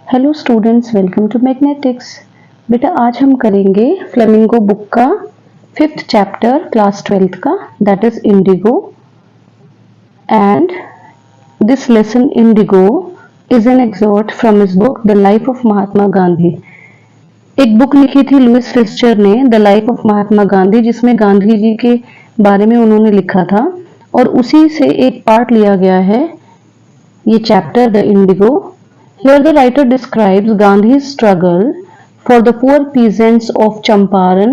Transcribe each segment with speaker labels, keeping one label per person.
Speaker 1: Hello students, welcome to magnetics. बेटा आज हम करेंगे फ्लेमिंगो बुक का 5th चैप्टर क्लास 12th का, that is Indigo. And this lesson Indigo is an excerpt from his book the life of Mahatma Gandhi. एक बुक लिखी थी लुइस फिस्चर ने, the life of Mahatma Gandhi, जिसमें गांधी जी के बारे में उन्होंने लिखा था और उसी से एक पार्ट लिया गया है ये chapter the Indigo. Here the writer describes Gandhi's struggle for the poor peasants of Champaran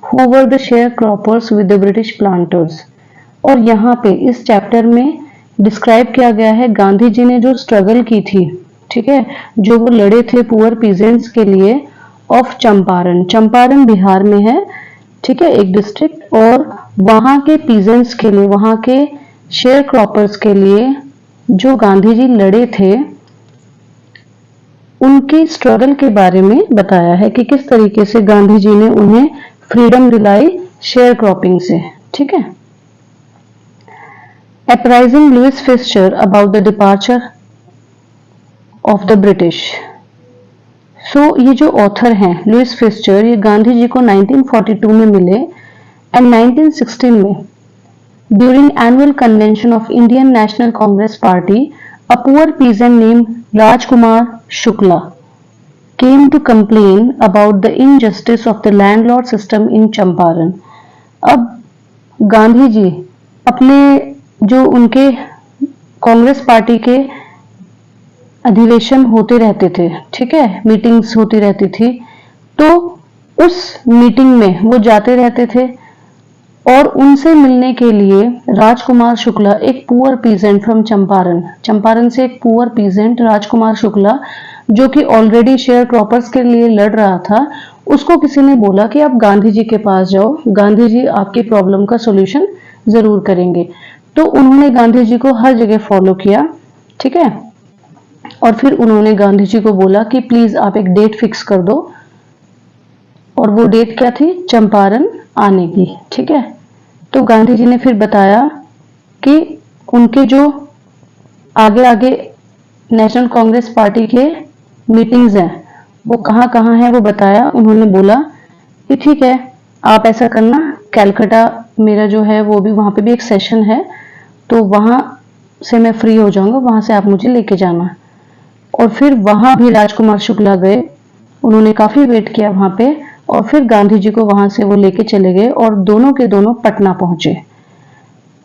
Speaker 1: who were the sharecroppers with the British planters। और यहाँ पे इस चैप्टर में डिस्क्राइब किया गया है गांधी जी ने जो स्ट्रगल की थी, ठीक है, जो वो लड़े थे पुअर पीजेंट्स के लिए ऑफ चंपारण। चंपारण बिहार में है, ठीक है, एक डिस्ट्रिक्ट, और वहां के पीजेंट्स के लिए, वहां के शेयर क्रॉपर्स के लिए जो गांधी जी लड़े थे उनकी स्ट्रगल के बारे में बताया है कि किस तरीके से गांधी जी ने उन्हें फ्रीडम दिलाई शेयर क्रॉपिंग से, ठीक है। Apprising Louis Fischer about the departure of the British. So ये जो ऑथर हैं लुइस फिस्चर, ये गांधी जी को 1942 में मिले एंड 1916 में during annual convention of Indian national Congress party a poor peasant named Rajkumar Shukla came to complain about the injustice of the landlord system in Champaran। अब गांधी जी अपने जो उनके कांग्रेस पार्टी के अधिवेशन होते रहते थे, ठीक है, मीटिंग्स होती रहती थी, तो उस मीटिंग में वो जाते रहते थे और उनसे मिलने के लिए राजकुमार शुक्ला, एक poor peasant from Champaran, Champaran से एक पुअर पीजेंट राजकुमार शुक्ला जो कि ऑलरेडी शेयर क्रॉपर्स के लिए लड़ रहा था, उसको किसी ने बोला कि आप गांधी जी के पास जाओ, गांधी जी आपकी प्रॉब्लम का सॉल्यूशन जरूर करेंगे। तो उन्होंने गांधी जी को हर जगह फॉलो किया, ठीक है, और फिर उन्होंने गांधी जी को बोला कि प्लीज आप एक डेट फिक्स कर दो, और वो डेट क्या थी, चंपारण आने की, ठीक है। तो गांधी जी ने फिर बताया कि उनके जो आगे आगे नेशनल कांग्रेस पार्टी के मीटिंग्स हैं वो कहाँ कहाँ हैं वो बताया। उन्होंने बोला कि ठीक है, आप ऐसा करना, कैलकाटा मेरा जो है वो भी, वहां पे भी एक सेशन है, तो वहां से मैं फ्री हो जाऊंगा, वहां से आप मुझे लेके जाना। और फिर वहां भी राजकुमार शुक्ला गए, उन्होंने काफी वेट किया वहां पे, और फिर गांधी जी को वहां से वो लेके चले गए और दोनों के दोनों पटना पहुंचे।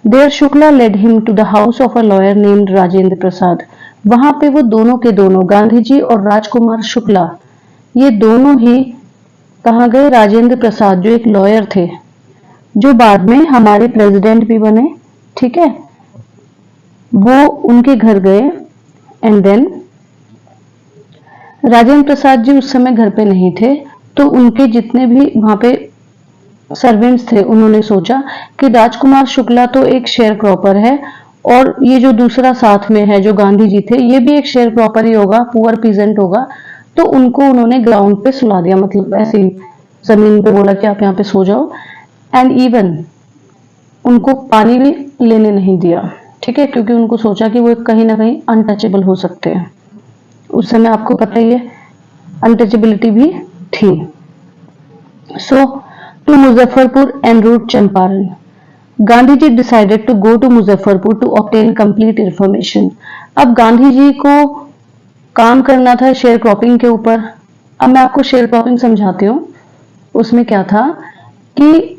Speaker 1: There Shukla led him to the house of a lawyer named Rajendra Prasad. वहां पे वो दोनों के दोनों, गांधी जी और राजकुमार शुक्ला, ये दोनों ही कहाँ गए, राजेंद्र प्रसाद जो एक लॉयर थे, जो बाद में हमारे प्रेसिडेंट भी बने, ठीक है, वो उनके घर गए। एंड देन राजेंद्र प्रसाद जी उस समय घर पे नहीं थे, तो उनके जितने भी वहां पे सर्वेंट्स थे उन्होंने सोचा कि राजकुमार शुक्ला तो एक शेयर क्रॉपर है और ये जो दूसरा साथ में है जो गांधी जी थे, ये भी एक शेयर क्रॉपर ही होगा, पुअर पीजेंट होगा। तो उनको उन्होंने ग्राउंड पे सुला दिया, मतलब ऐसे ही जमीन पे बोला कि आप यहाँ पे सो जाओ। एंड इवन उनको पानी भी लेने नहीं दिया, ठीक है, क्योंकि उनको सोचा कि वो कहीं ना कहीं अनटचेबल हो सकते हैं। उस समय आपको पता ही है अनटचेबिलिटी भी थी। So to Muzaffarpur en route Champaran, Gandhi ji decided to go to Muzaffarpur to obtain complete information. अब गांधी जी को काम करना था शेयर क्रॉपिंग के ऊपर। अब मैं आपको शेयर क्रॉपिंग समझाती हूँ। उसमें क्या था कि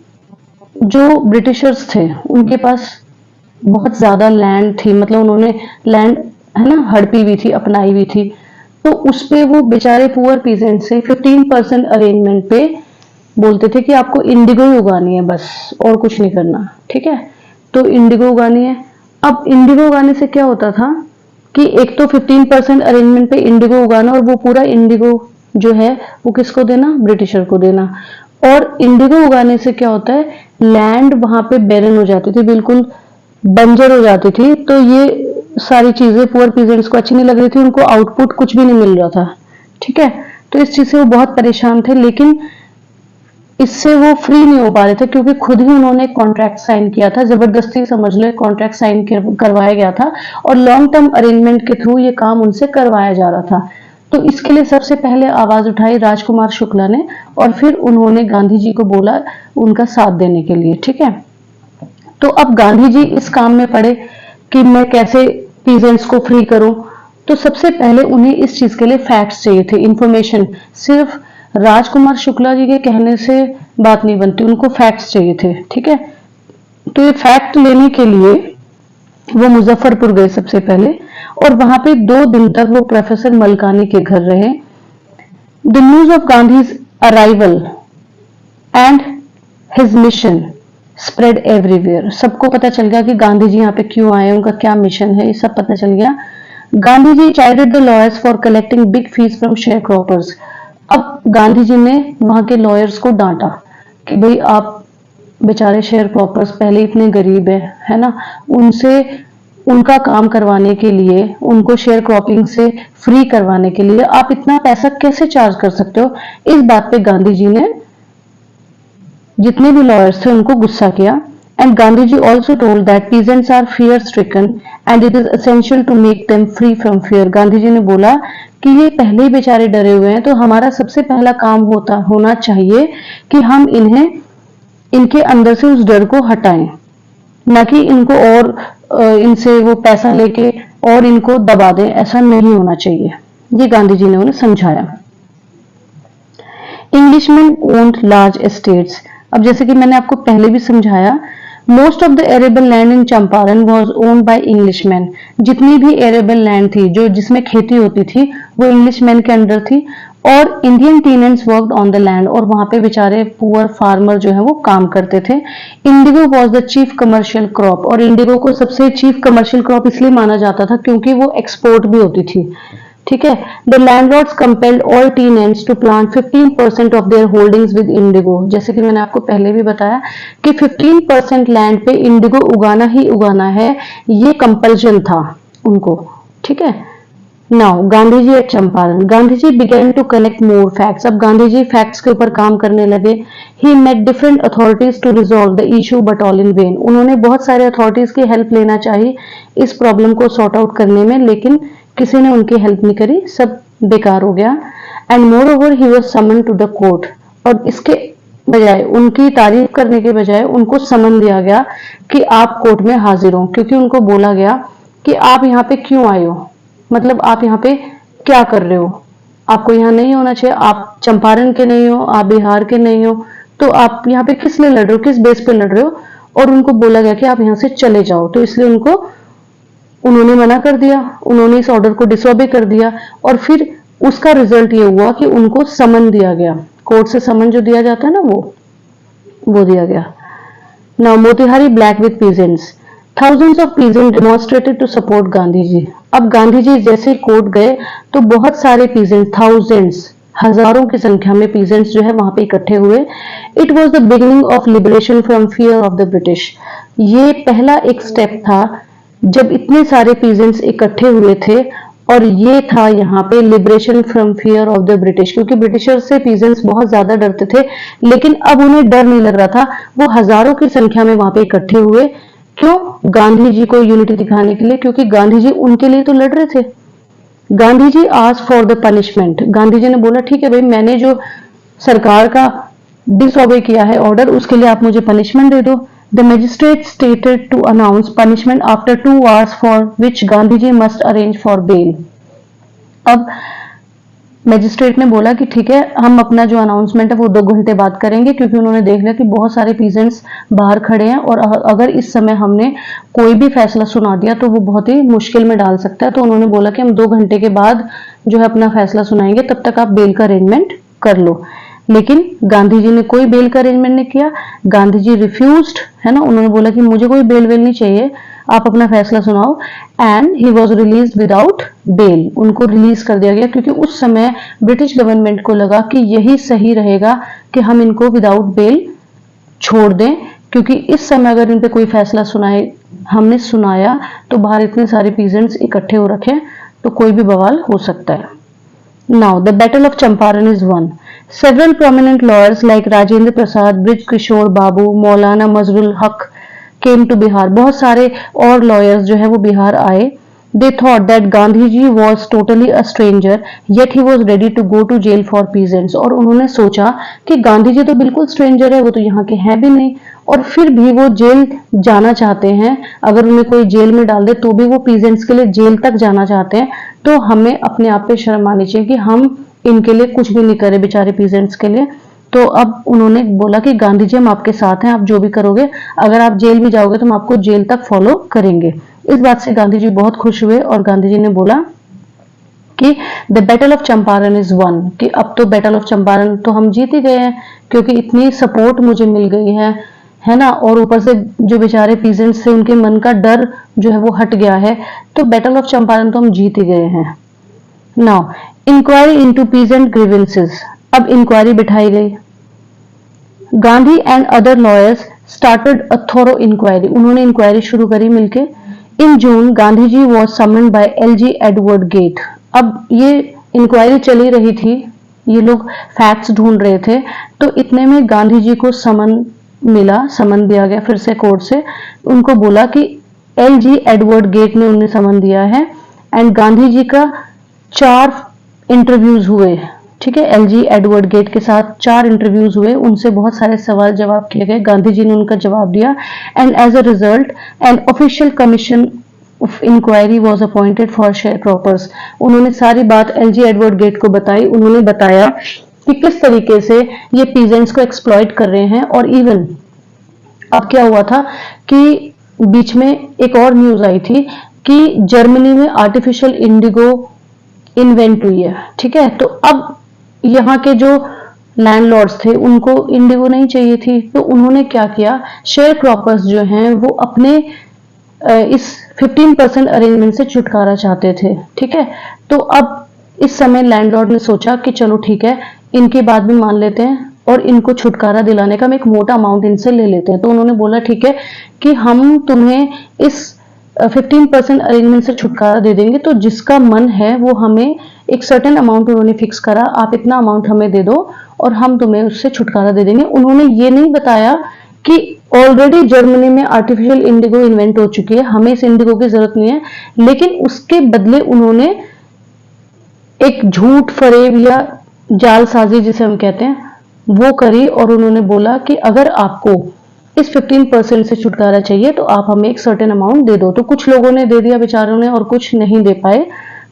Speaker 1: जो ब्रिटिशर्स थे उनके पास बहुत ज्यादा लैंड थी, मतलब उन्होंने लैंड, है ना, हड़पी हुई थी, अपनाई हुई थी, तो उस पे वो बेचारे पुअर पीजेंट से 15% अरेंजमेंट पे बोलते थे कि आपको इंडिगो ही उगानी है बस, और कुछ नहीं करना, ठीक है। तो इंडिगो उगानी है। अब इंडिगो उगाने से क्या होता था कि एक तो 15% अरेंजमेंट पे इंडिगो उगाना, और वो पूरा इंडिगो जो है वो किसको देना, ब्रिटिशर को देना। और इंडिगो उगाने से क्या होता है, लैंड वहां पे बैरन हो जाती थी, बिल्कुल बंजर हो जाती थी। तो ये सारी चीजें पुअर पीजेंट्स को अच्छी नहीं लग रही थी, उनको आउटपुट कुछ भी नहीं मिल रहा था, ठीक है। तो इस चीज से वो बहुत परेशान थे, लेकिन इससे वो फ्री नहीं हो पा रहे थे क्योंकि खुद ही उन्होंने कॉन्ट्रैक्ट साइन किया था, जबरदस्ती समझ लो कॉन्ट्रैक्ट साइन करवाया गया था और लॉन्ग टर्म अरेंजमेंट के थ्रू ये काम उनसे करवाया जा रहा था। तो इसके लिए सबसे पहले आवाज उठाई राजकुमार शुक्ला ने, और फिर उन्होंने गांधी जी को बोला उनका साथ देने के लिए। ठीक है, तो अब गांधी जी इस काम में पड़े कि मैं कैसे पीजेंट्स को फ्री करूं। तो सबसे पहले उन्हें इस चीज के लिए फैक्ट्स चाहिए थे, इंफॉर्मेशन। सिर्फ राजकुमार शुक्ला जी के कहने से बात नहीं बनती, उनको फैक्ट्स चाहिए थे। ठीक है, तो ये फैक्ट लेने के लिए वो मुजफ्फरपुर गए सबसे पहले, और वहां पे 2 दिन तक वो प्रोफेसर मलकानी के घर रहे। The news of Gandhi's arrival and his mission spread everywhere. सबको पता चल गया कि गांधी जी यहाँ पे क्यों आए, उनका क्या मिशन है, ये सब पता चल गया। Gandhi ji chided the lawyers for collecting big fees from share croppers. अब गांधी जी ने वहां के लॉयर्स को डांटा कि भाई आप बेचारे शेयर क्रॉपर्स पहले इतने गरीब है ना, उनसे उनका काम करवाने के लिए, उनको शेयर क्रॉपिंग से फ्री करवाने के लिए आप इतना पैसा कैसे चार्ज कर सकते हो। इस बात पे गांधी जी ने जितने भी लॉयर्स थे उनको गुस्सा किया। And Gandhi ji also told that peasants are fear stricken and it is essential to make them free from fear. Gandhi ji ने बोला कि ये पहले ही बेचारे डरे हुए हैं, तो हमारा सबसे पहला काम होना चाहिए कि हम इनके अंदर से उस डर को हटाएं, ना कि इनको और इनसे वो पैसा लेके और इनको दबा दें। ऐसा नहीं होना चाहिए, ये गांधी जी ने उन्हें समझाया। Englishman owned large estates. अब जैसे कि मैंने आपको पहले भी समझाया, most of the arable land in Champaran was owned by Englishman. जितनी भी एरेबल लैंड थी जो जिसमें खेती होती थी वो इंग्लिशमैन के अंडर थी, और Indian tenants worked on the land, और वहां पे बेचारे पुअर फार्मर जो है वो काम करते थे। Indigo was the chief commercial crop, और इंडिगो को सबसे चीफ कमर्शियल क्रॉप इसलिए माना जाता था क्योंकि वो एक्सपोर्ट भी होती थी। ठीक है, the landlords compelled all tenants to plant 15% of their holdings with indigo. जैसे कि मैंने आपको पहले भी बताया कि 15% लैंड पे इंडिगो उगाना ही उगाना है, ये कंपल्शन था उनको। ठीक है, now Gandhi ji at Champaran. Gandhi ji began to collect more facts. अब गांधी जी फैक्ट्स के ऊपर काम करने लगे। He met different authorities to resolve the issue but all in vain. उन्होंने बहुत सारे अथॉरिटीज की हेल्प लेना चाहिए इस प्रॉब्लम को सॉर्ट आउट करने में, लेकिन किसी ने उनकी हेल्प नहीं करी, सब बेकार हो गया। And moreover he was summon to the court, और इसके बजाय उनकी तारीफ करने के बजाय उनको समन दिया गया कि आप कोर्ट में हाजिर हो, क्योंकि उनको बोला गया कि आप यहाँ पे क्यों आए हो, मतलब आप यहाँ पे क्या कर रहे हो, आपको यहाँ नहीं होना चाहिए, आप चंपारण के नहीं हो, आप बिहार के नहीं हो, तो आप यहाँ पे किस लिए लड़ रहे हो, किस बेस पे लड़ रहे हो। और उनको बोला गया कि आप यहाँ से चले जाओ, तो इसलिए उन्होंने मना कर दिया, उन्होंने इस ऑर्डर को डिसओबे कर दिया, और फिर उसका रिजल्ट ये हुआ कि उनको समन दिया गया, कोर्ट से समन जो दिया जाता है ना वो दिया गया। Now Motihari black with peasants. Thousands of peasants demonstrated to support Gandhi ji. अब गांधी जी जैसे कोर्ट गए तो बहुत सारे पीजेंट, थाउजेंड्स, हजारों की संख्या में पीजेंट्स जो है वहां पे इकट्ठे हुए। It was the beginning of liberation from fear of the British. ये पहला एक स्टेप था जब इतने सारे पीजेंट्स इकट्ठे हुए थे, और ये था यहाँ पे liberation from fear of the British, क्योंकि ब्रिटिशर से पीजेंट्स बहुत ज्यादा डरते थे, लेकिन अब उन्हें डर नहीं लग रहा था। वो हजारों की संख्या में वहां पे इकट्ठे हुए, क्यों? गांधी जी को यूनिटी दिखाने के लिए, क्योंकि गांधी जी उनके लिए तो लड़ रहे थे। Gandhi ji asked for the punishment. Gandhi ji ने बोला ठीक है भाई, मैंने जो सरकार का डिसओबे किया है ऑर्डर, उसके लिए आप मुझे पनिशमेंट दे दो। The magistrate stated to announce punishment after 2 hours for which Gandhi ji must arrange for bail. अब मैजिस्ट्रेट ने बोला कि ठीक है, हम अपना जो अनाउंसमेंट है वो 2 घंटे बाद करेंगे, क्योंकि उन्होंने देख लिया कि बहुत सारे पीजेंट्स बाहर खड़े हैं, और अगर इस समय हमने कोई भी फैसला सुना दिया तो वो बहुत ही मुश्किल में डाल सकता है। तो उन्होंने बोला कि हम 2 घंटे के बाद जो है अपना फैसला सुनाएंगे, तब तक आप बेल का अरेंजमेंट कर लो। लेकिन गांधी जी ने कोई बेल का अरेंजमेंट नहीं किया। गांधी जी रिफ्यूज्ड, है ना, उन्होंने बोला कि मुझे कोई बेल वेल नहीं चाहिए, आप अपना फैसला सुनाओ। And he was release without bail. उनको रिलीज कर दिया गया, क्योंकि उस समय ब्रिटिश गवर्नमेंट को लगा कि यही सही रहेगा कि हम इनको विदाउट बेल छोड़ दें, क्योंकि इस समय अगर इन पे कोई फैसला हमने सुनाया तो बाहर इतने सारे पीजेंट्स इकट्ठे हो रखे हैं, तो कोई भी बवाल हो सकता है। Now, the Battle of Champaran is won. Several prominent lawyers like Rajendra Prasad, Brij Kishore Babu, Maulana Mazrul Haq came to Bihar. बहुत सारे और लॉयर्स जो है वो बिहार आए। they thought that Gandhi ji was totally a stranger, yet he was ready to go to jail for peasants. और उन्होंने सोचा कि गांधी जी तो बिल्कुल स्ट्रेंजर है, वो तो यहाँ के हैं भी नहीं, और फिर भी वो जेल जाना चाहते हैं। अगर उन्हें कोई जेल में डाल दे तो भी वो पीजेंट्स के लिए जेल तक जाना चाहते हैं। तो हमें अपने आप पे शर्म आनी चाहिए कि हम इनके लिए कुछ भी नहीं करे, बेचारे पीजेंट्स के लिए। तो अब उन्होंने बोला कि गांधी जी हम आपके साथ हैं, आप जो भी करोगे, अगर आप जेल भी जाओगे तो हम आपको जेल तक फॉलो करेंगे। इस बात से गांधी जी बहुत खुश हुए और गांधी जी ने बोला कि the battle of Champaran is one, कि अब तो बैटल ऑफ चंपारण तो हम जीत ही गए हैं, क्योंकि इतनी सपोर्ट मुझे मिल गई है ना, और ऊपर से जो बेचारे पीजेंट्स थे उनके मन का डर जो है वो हट गया है, तो बैटल ऑफ चंपारण तो हम जीत ही गए हैं। Now inquiry into peasant grievances, अब इंक्वायरी बिठाई गई। Gandhi and other lawyers started a thorough inquiry, उन्होंने इंक्वायरी शुरू करी मिलके। In June Gandhi ji was summoned by LG Edward Gait, अब ये इंक्वायरी चली रही थी, ये लोग फैक्ट्स ढूंढ रहे थे, तो इतने में गांधी जी को समन मिला, समन दिया गया फिर से कोर्ट से। उनको बोला कि एलजी एडवर्ड गेट ने उन्हें समन दिया है, एंड गांधी जी का 4 इंटरव्यूज हुए, ठीक है, एलजी एडवर्ड गेट के साथ 4 इंटरव्यूज हुए, उनसे बहुत सारे सवाल जवाब किए गए, गांधी जी ने उनका जवाब दिया, and as a result an official commission of inquiry was appointed for sharecroppers. उन्होंने सारी बात एलजी एडवर्ड गेट को बताई, उन्होंने बताया कि किस तरीके से ये पीजेंट्स को एक्सप्लॉइट कर रहे हैं। और इवन अब क्या हुआ था कि बीच में एक और न्यूज आई थी कि जर्मनी में आर्टिफिशियल इंडिगो इन्वेंट हुई है, ठीक है, तो अब यहाँ के जो लैंडलॉर्ड्स थे उनको इंडिगो नहीं चाहिए थी, तो उन्होंने क्या किया, शेयर क्रॉपर्स जो हैं वो अपने इस 15% अरेंजमेंट से छुटकारा चाहते थे, ठीक है। तो अब इस समय लैंडलॉर्ड ने सोचा कि चलो ठीक है, इनकी बात भी मान लेते हैं और इनको छुटकारा दिलाने का हम एक मोटा अमाउंट इनसे ले लेते हैं। तो उन्होंने बोला ठीक है कि हम तुम्हें इस 15% अरेंजमेंट से छुटकारा दे देंगे, तो जिसका मन है वो हमें एक सर्टेन अमाउंट उन्होंने फिक्स करा, आप इतना अमाउंट हमें दे दो और हम तुम्हें उससे छुटकारा दे देंगे। उन्होंने ये नहीं बताया कि ऑलरेडी जर्मनी में आर्टिफिशियल इंडिगो इन्वेंट हो चुकी है, हमें इस इंडिगो की जरूरत नहीं है, लेकिन उसके बदले उन्होंने एक झूठ फरेब या जालसाजी जिसे हम कहते हैं वो करी, और उन्होंने बोला कि अगर आपको इस 15% से छुटकारा चाहिए तो आप हमें एक सर्टेन अमाउंट दे दो। तो कुछ लोगों ने दे दिया बेचारों ने, और कुछ नहीं दे पाए।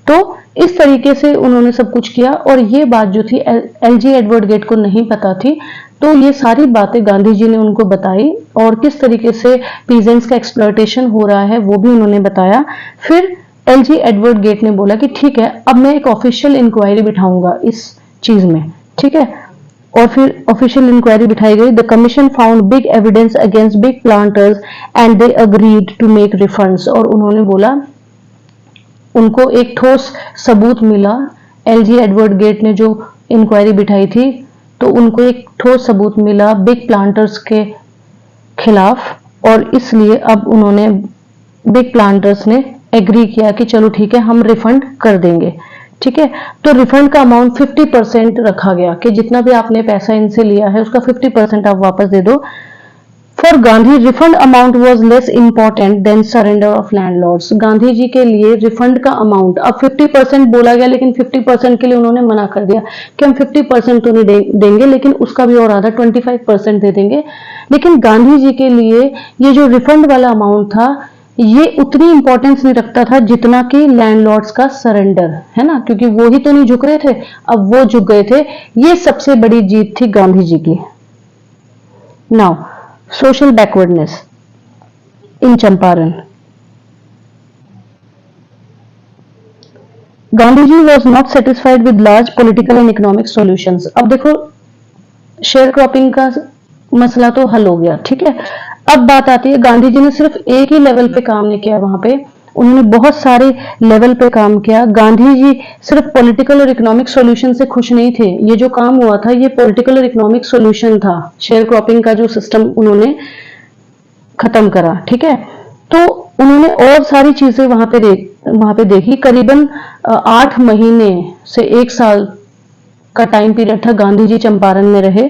Speaker 1: तो इस तरीके से उन्होंने सब कुछ किया, और ये बात जो थी एलजी एडवर्ड गेट को नहीं पता थी, तो ये सारी बातें गांधी जी ने उनको बताई, और किस तरीके से पीजेंट्स का एक्सप्लॉयटेशन हो रहा है वो भी उन्होंने बताया। फिर एलजी एडवर्ड गेट ने बोला कि ठीक है, अब मैं एक ऑफिशियल इंक्वायरी बिठाऊंगा इस चीज में, ठीक है, और फिर ऑफिशियल इंक्वायरी बिठाई गई। The commission found big evidence against big planters and they agreed to make refunds, और उन्होंने बोला, उनको एक ठोस सबूत मिला, एलजी एडवर्ड गेट ने जो इंक्वायरी बिठाई थी तो उनको एक ठोस सबूत मिला बिग प्लांटर्स के खिलाफ, और इसलिए अब उन्होंने, बिग प्लांटर्स ने एग्री किया कि चलो ठीक है, हम रिफंड कर देंगे, ठीक है। तो रिफंड का अमाउंट 50% रखा गया कि जितना भी आपने पैसा इनसे लिया है उसका 50% आप वापस दे दो। For Gandhi refund amount was less important than surrender of landlords, Gandhi ji के लिए रिफंड का अमाउंट, अब 50% बोला गया लेकिन 50% के लिए उन्होंने मना कर दिया कि हम 50% तो नहीं देंगे, लेकिन उसका भी और आधा 25% दे देंगे। लेकिन गांधी जी के लिए ये जो रिफंड वाला अमाउंट था ये उतनी इंपॉर्टेंस नहीं रखता था जितना कि लैंडलॉर्ड्स का सरेंडर, है ना, क्योंकि वो ही तो नहीं झुक रहे थे, अब वो झुक गए थे। ये सबसे बड़ी जीत थी गांधी जी की। Now social backwardness in Champaran, Gandhi ji was not satisfied with large political and economic solutions. अब देखो, शेयर क्रॉपिंग का मसला तो हल हो गया, ठीक है। अब बात आती है, गांधी जी ने सिर्फ एक ही लेवल पे काम नहीं किया, वहां पे उन्होंने बहुत सारे लेवल पे काम किया। गांधी जी सिर्फ पॉलिटिकल और इकोनॉमिक सॉल्यूशन से खुश नहीं थे, ये जो काम हुआ था ये पॉलिटिकल और इकोनॉमिक सॉल्यूशन था, शेयर क्रॉपिंग का जो सिस्टम उन्होंने खत्म करा, ठीक है। तो उन्होंने और सारी चीजें वहां पे देखी। करीबन 8 महीने से 1 साल का टाइम पीरियड था, गांधी जी चंपारण में रहे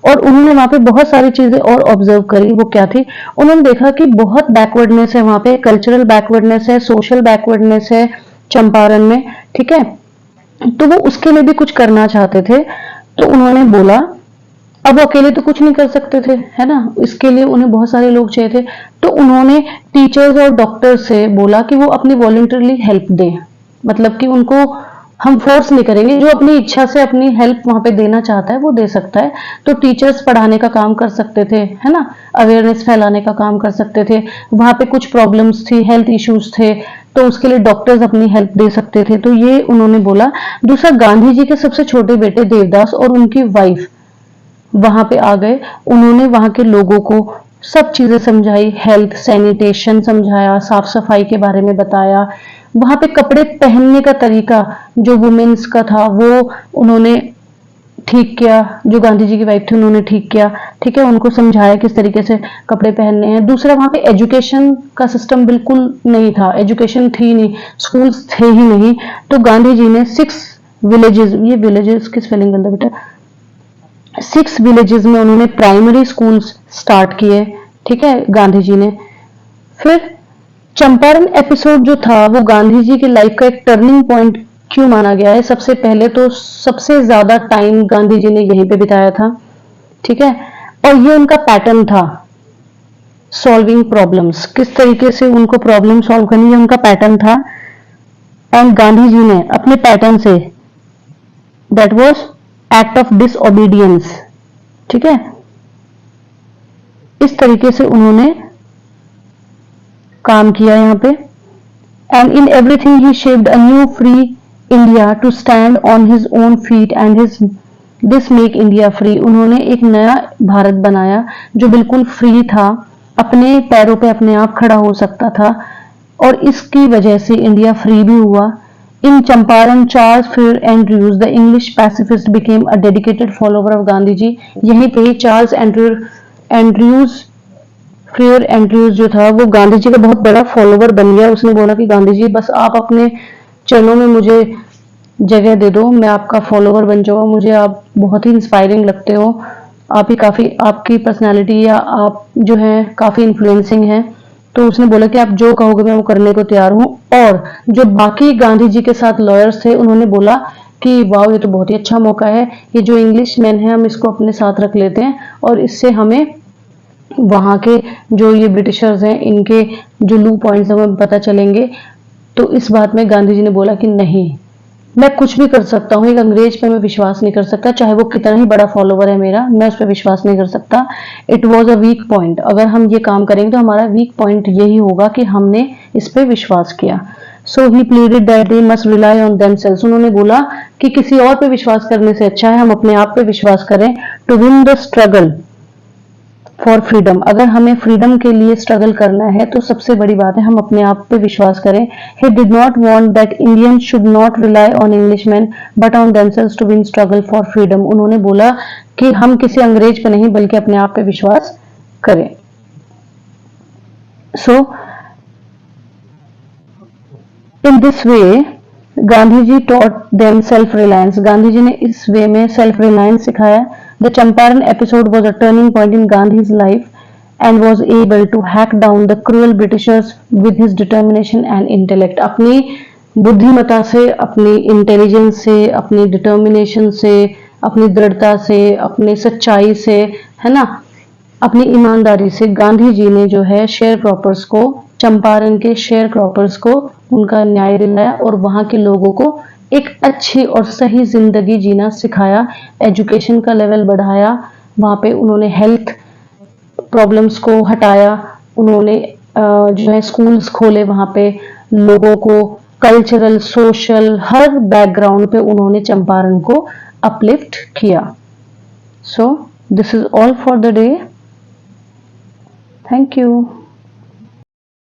Speaker 1: और उन्होंने वहां पे बहुत सारी चीजें और ऑब्जर्व करी। वो क्या थी, उन्होंने देखा कि बहुत बैकवर्डनेस है वहां पे, कल्चरल बैकवर्डनेस है, सोशल बैकवर्डनेस है चंपारण में, ठीक है। तो वो उसके लिए भी कुछ करना चाहते थे। तो उन्होंने बोला, अब वो अकेले तो कुछ नहीं कर सकते थे, है ना, इसके लिए उन्हें बहुत सारे लोग चाहिए थे। तो उन्होंने टीचर्स और डॉक्टर्स से बोला कि वो अपनी वॉलंटरली हेल्प दें, मतलब कि उनको हम फोर्स नहीं करेंगे, जो अपनी इच्छा से अपनी हेल्प वहां पे देना चाहता है वो दे सकता है। तो टीचर्स पढ़ाने का काम कर सकते थे, है ना, अवेयरनेस फैलाने का काम कर सकते थे। वहां पे कुछ प्रॉब्लम्स थी, हेल्थ इश्यूज थे, तो उसके लिए डॉक्टर्स अपनी हेल्प दे सकते थे। तो ये उन्होंने बोला। दूसरा, गांधी जी के सबसे छोटे बेटे देवदास और उनकी वाइफ वहां पे आ गए। उन्होंने वहां के लोगों को सब चीजें समझाई, हेल्थ, सैनिटेशन समझाया, साफ सफाई के बारे में बताया। वहां पे कपड़े पहनने का तरीका जो वुमेन्स का था वो उन्होंने ठीक किया, जो गांधी जी की वाइफ थी उन्होंने ठीक किया, ठीक है, उनको समझाया किस तरीके से कपड़े पहनने हैं। दूसरा, वहां पे एजुकेशन का सिस्टम बिल्कुल नहीं था, एजुकेशन थी नहीं, स्कूल्स थे ही नहीं। तो गांधी जी ने 6 विलेजेस, ये विलेजेस किस स्पेलिंग अंदर बेटा, 6 विलेजेस में उन्होंने प्राइमरी स्कूल्स स्टार्ट किए, ठीक है, गांधी जी ने। फिर चंपारण एपिसोड जो था वो गांधी जी की लाइफ का एक टर्निंग पॉइंट क्यों माना गया है? सबसे पहले तो सबसे ज्यादा टाइम गांधी जी ने यहीं पे बिताया था, ठीक है, और ये उनका पैटर्न था, सॉल्विंग प्रॉब्लम्स, किस तरीके से उनको प्रॉब्लम सॉल्व करनी है, उनका पैटर्न था। एंड गांधी जी ने अपने पैटर्न से, that was act of disobedience, ठीक है, इस तरीके से उन्होंने काम किया यहाँ पे। And in everything he shaped a new free India to stand on his own feet and his this make India free. उन्होंने एक नया भारत बनाया जो बिल्कुल फ्री था, अपने पैरों पे अपने आप खड़ा हो सकता था, और इसकी वजह से इंडिया फ्री भी हुआ। इन Champaran, Charles Freer Andrews the English pacifist became a dedicated follower of Gandhi ji. यहीं पे चार्ल्स एंड्रयूज फिर एंड्रयूज जो था वो गांधी जी का बहुत बड़ा फॉलोवर बन गया। उसने बोला कि गांधी जी बस आप अपने चरणों में मुझे जगह दे दो, मैं आपका फॉलोवर बन जाऊंगा, मुझे आप बहुत ही इंस्पायरिंग लगते हो, आप ही काफी, आपकी पर्सनालिटी या आप जो है काफी इन्फ्लुएंसिंग है। तो उसने बोला कि आप जो कहोगे मैं वो करने को तैयार हूँ। और जो बाकी गांधी जी के साथ लॉयर्स थे उन्होंने बोला कि वाह, ये तो बहुत ही अच्छा मौका है, ये जो इंग्लिश मैन है हम इसको अपने साथ रख लेते हैं और इससे हमें वहां के जो ये ब्रिटिशर्स हैं इनके जो लू पॉइंट्स हैं वो पता चलेंगे। तो इस बात में गांधी जी ने बोला कि नहीं, मैं कुछ भी कर सकता हूँ, एक अंग्रेज पे मैं विश्वास नहीं कर सकता, चाहे वो कितना ही बड़ा फॉलोवर है मेरा, मैं उस पर विश्वास नहीं कर सकता। It was a weak point, अगर हम ये काम करेंगे तो हमारा वीक पॉइंट यही होगा कि हमने इस पे विश्वास किया। So he pleaded that they must rely on themselves. उन्होंने बोला कि किसी और पे विश्वास करने से अच्छा है हम अपने आप पे विश्वास करें। To win the struggle for freedom, अगर हमें फ्रीडम के लिए स्ट्रगल करना है तो सबसे बड़ी बात है हम अपने आप पे विश्वास करें। He did not want that Indians should not rely on Englishman but on themselves to win struggle for freedom. उन्होंने बोला कि हम किसी अंग्रेज पे नहीं बल्कि अपने आप पे विश्वास करें। So in this way Gandhi ji taught them self reliance, Gandhi ji ने इस वे में सेल्फ रिलायंस सिखाया। The Champaran episode was a turning point in Gandhi's life and was able to hack down the cruel Britishers with his determination and intellect। अपनी बुद्धिमता से, अपनी intelligence से, अपनी डिटर्मिनेशन से, अपनी दृढ़ता से, अपनी सच्चाई से, है ना, अपनी ईमानदारी से गांधी जी ने जो है शेयर क्रॉपर्स को, चंपारण के शेयर क्रॉपर्स को उनका न्याय दिलाया और वहां के लोगों को एक अच्छी और सही जिंदगी जीना सिखाया, एजुकेशन का लेवल बढ़ाया, वहां पे उन्होंने हेल्थ प्रॉब्लम्स को हटाया, उन्होंने जो है स्कूल्स खोले, वहां पे लोगों को कल्चरल, सोशल, हर बैकग्राउंड पे उन्होंने चंपारण को अपलिफ्ट किया। So this is all for the day. Thank you.